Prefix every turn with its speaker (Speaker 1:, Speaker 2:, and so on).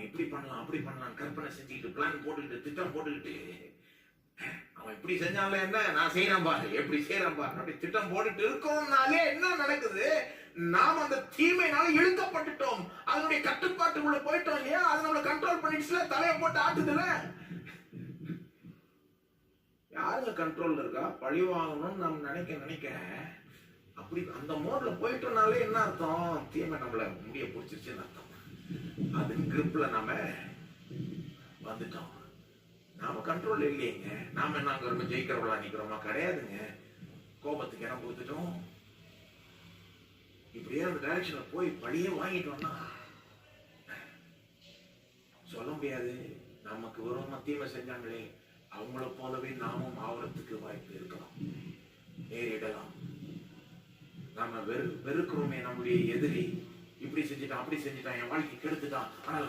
Speaker 1: இப்படி பண்ணலாம் அப்படி பண்ணலாம் கற்பனை செஞ்சுக்கிட்டு பிளான் போட்டுக்கிட்டு திட்டம் போட்டுக்கிட்டு அவன் இப்படி செஞ்சால என்ன நான் செய்யறேன் பாரு எப்படி செய்யறேன் பாரு அப்படி திட்டம் போட்டுட்டு இருக்கோம்னாலே என்ன நடக்குது? நாம் அந்த தீமையினால இழுக்கப்பட்டுட்டோம், அதனுடைய கட்டுப்பாட்டுக்குள்ள போயிட்டோம் இல்லையா? அது நம்மளை கண்ட்ரோல் பண்ணிடுச்சுல, தலையை போட்டு ஆட்டுதுல. யாருங்க கண்ட்ரோல்ல இருக்கா? பழி வாங்கணும்னு நம்ம நினைக்க அப்படி அந்த மோட்ல போயிட்டோம்னாலே என்ன அர்த்தம்? தீமை நம்மள முடிய பிடிச்சிருச்சுன்னு அர்த்தம். அது கிரிப்ல நாம வந்துட்டோம். நாம கண்ட்ரோல் இல்லையேங்க. நாம என்ன அங்க ரொம்ப ஜெயிக்கிறவங்களா நிக்கிறோமா? கிடையாதுங்க. கோபத்துக்கு இடம் கொடுத்துட்டோம். இப்படியே அந்த டைரக்ஷன்ல போய் பழியே வாங்கிட்டோம்னா சொல்ல முடியாது. நமக்கு விரோதமா தீமை செஞ்சாங்களே அவங்கள போலவே நாமும் ஆவறதுக்கு வாய்ப்பு இருக்கலாம், நேரிடலாம். நாம வெறுக்கிறோமே நம்முடைய எதிரி, இப்படி செஞ்சுட்டான் அப்படி செஞ்சுட்டான், என் வாழ்க்கை கெடுத்துட்டான், ஆனால்